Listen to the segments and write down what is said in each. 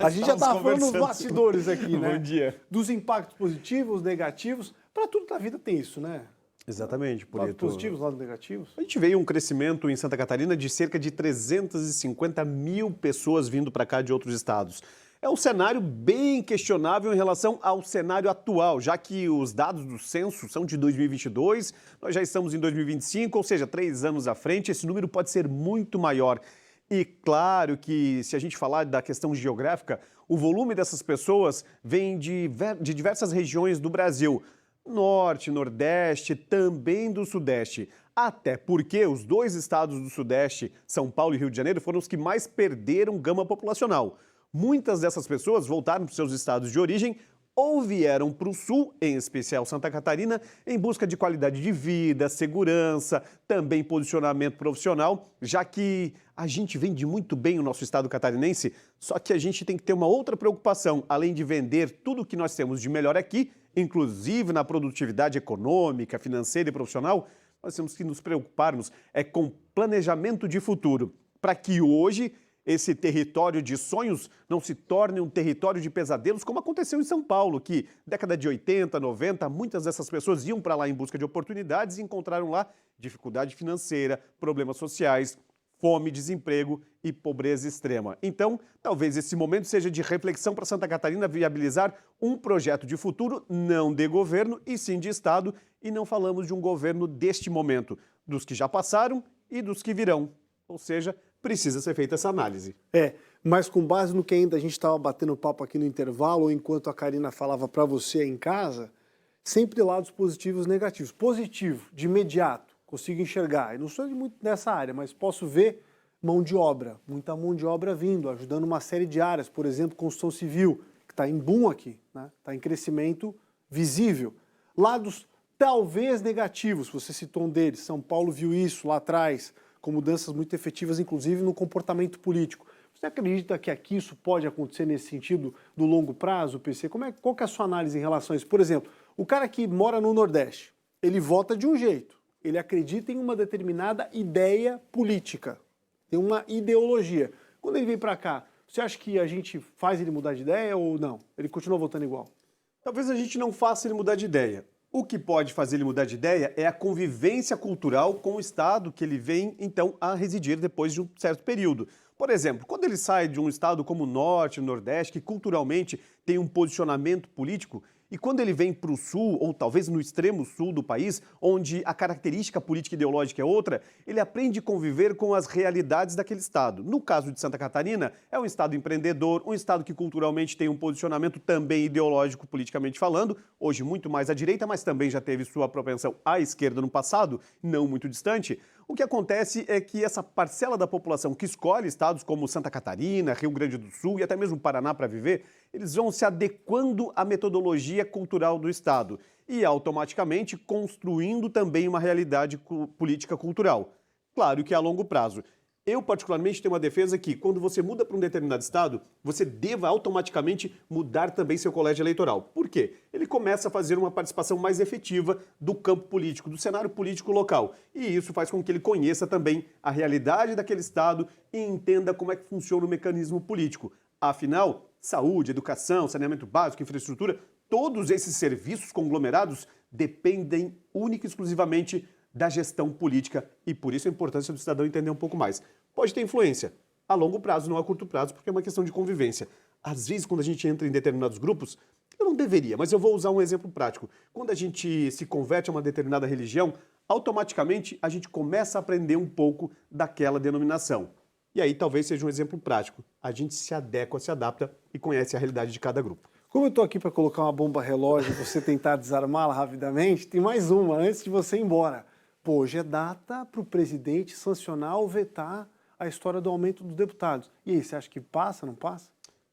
A gente já estava falando nos bastidores aqui, né? Bom dia. Dos impactos positivos, negativos. Para tudo na vida tem isso, né? Exatamente, Lados positivos, lados negativos. A gente veio um crescimento em Santa Catarina de cerca de 350 mil pessoas vindo para cá de outros estados. É um cenário bem questionável em relação ao cenário atual, já que os dados do censo são de 2022, nós já estamos em 2025, ou seja, 3 anos à frente, esse número pode ser muito maior. E claro que, se a gente falar da questão geográfica, o volume dessas pessoas vem de diversas regiões do Brasil. Norte, Nordeste, também do Sudeste. Até porque os 2 estados do Sudeste, São Paulo e Rio de Janeiro, foram os que mais perderam gama populacional. Muitas dessas pessoas voltaram para os seus estados de origem ou vieram para o Sul, em especial Santa Catarina, em busca de qualidade de vida, segurança, também posicionamento profissional, já que a gente vende muito bem o nosso estado catarinense, só que a gente tem que ter uma outra preocupação, além de vender tudo o que nós temos de melhor aqui, inclusive na produtividade econômica, financeira e profissional, nós temos que nos preocuparmos com planejamento de futuro, para que hoje esse território de sonhos não se torne um território de pesadelos, como aconteceu em São Paulo, que década de 80, 90, muitas dessas pessoas iam para lá em busca de oportunidades e encontraram lá dificuldade financeira, problemas sociais, fome, desemprego e pobreza extrema. Então, talvez esse momento seja de reflexão para Santa Catarina viabilizar um projeto de futuro, não de governo, e sim de Estado, e não falamos de um governo deste momento, dos que já passaram e dos que virão. Ou seja, precisa ser feita essa análise. Mas com base no que ainda a gente estava batendo papo aqui no intervalo, ou enquanto a Karina falava para você em casa, sempre lados positivos e negativos. Positivo, de imediato, consigo enxergar. Eu não sou muito nessa área, mas posso ver mão de obra, muita mão de obra vindo, ajudando uma série de áreas, por exemplo, construção civil, que está em boom aqui, né? Está em crescimento visível. Lados talvez negativos, você citou um deles, São Paulo viu isso lá atrás, com mudanças muito efetivas, inclusive no comportamento político. Você acredita que aqui isso pode acontecer nesse sentido do longo prazo, PC? Qual que é a sua análise em relação a isso? Por exemplo, o cara que mora no Nordeste, ele vota de um jeito, ele acredita em uma determinada ideia política, tem uma ideologia. Quando ele vem para cá, você acha que a gente faz ele mudar de ideia ou não? Ele continua votando igual? Talvez a gente não faça ele mudar de ideia. O que pode fazer ele mudar de ideia é a convivência cultural com o estado que ele vem, então, a residir depois de um certo período. Por exemplo, quando ele sai de um estado como o Norte, o Nordeste, que culturalmente tem um posicionamento político, e quando ele vem para o Sul, ou talvez no extremo Sul do país, onde a característica política e ideológica é outra, ele aprende a conviver com as realidades daquele estado. No caso de Santa Catarina, é um estado empreendedor, um estado que culturalmente tem um posicionamento também ideológico, politicamente falando, hoje muito mais à direita, mas também já teve sua propensão à esquerda no passado, não muito distante. O que acontece é que essa parcela da população que escolhe estados como Santa Catarina, Rio Grande do Sul e até mesmo Paraná para viver, eles vão se adequando à metodologia cultural do estado e automaticamente construindo também uma realidade política cultural. Claro que é a longo prazo. Eu, particularmente, tenho uma defesa que, quando você muda para um determinado estado, você deva automaticamente mudar também seu colégio eleitoral. Por quê? Ele começa a fazer uma participação mais efetiva do campo político, do cenário político local. E isso faz com que ele conheça também a realidade daquele estado e entenda como é que funciona o mecanismo político. Afinal, saúde, educação, saneamento básico, infraestrutura, todos esses serviços conglomerados dependem única e exclusivamente da gestão política e por isso a importância do cidadão entender um pouco mais. Pode ter influência a longo prazo, não a curto prazo, porque é uma questão de convivência. Às vezes, quando a gente entra em determinados grupos, eu não deveria, mas eu vou usar um exemplo prático. Quando a gente se converte a uma determinada religião, automaticamente a gente começa a aprender um pouco daquela denominação. E aí talvez seja um exemplo prático. A gente se adequa, se adapta e conhece a realidade de cada grupo. Como eu estou aqui para colocar uma bomba relógio e você tentar desarmá-la rapidamente, tem mais uma antes de você ir embora. Pô, hoje é data para o presidente sancionar ou vetar a história do aumento dos deputados. E aí, você acha que passa, não passa?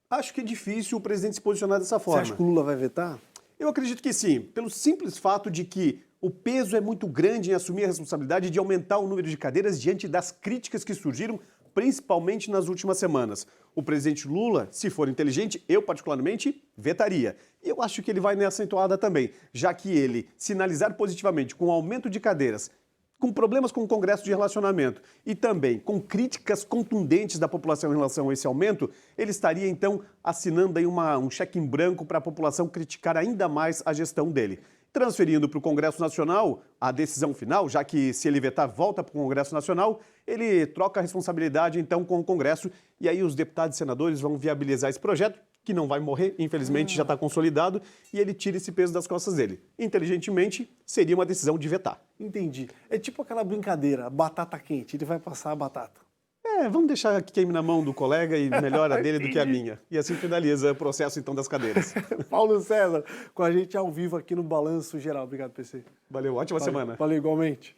Acho que é difícil o presidente se posicionar dessa forma. Você acha que o Lula vai vetar? Eu acredito que sim, pelo simples fato de que o peso é muito grande em assumir a responsabilidade de aumentar o número de cadeiras diante das críticas que surgiram, principalmente nas últimas semanas. O presidente Lula, se for inteligente, eu particularmente vetaria. E eu acho que ele vai nessa entoada também, já que ele sinalizar positivamente com o aumento de cadeiras, com problemas com o Congresso de relacionamento e também com críticas contundentes da população em relação a esse aumento, ele estaria então assinando aí um cheque em branco para a população criticar ainda mais a gestão dele. Transferindo para o Congresso Nacional a decisão final, já que se ele vetar, volta para o Congresso Nacional, ele troca a responsabilidade então com o Congresso e aí os deputados e senadores vão viabilizar esse projeto, que não vai morrer, infelizmente já está consolidado, e ele tira esse peso das costas dele. Inteligentemente, seria uma decisão de vetar. Entendi. É tipo aquela brincadeira, batata quente, ele vai passar a batata. Vamos deixar que queime na mão do colega e melhor a dele do que a minha. E assim finaliza o processo, então, das cadeiras. Paulo César, com a gente ao vivo aqui no Balanço Geral. Obrigado, PC. Valeu, ótima semana. Valeu, igualmente.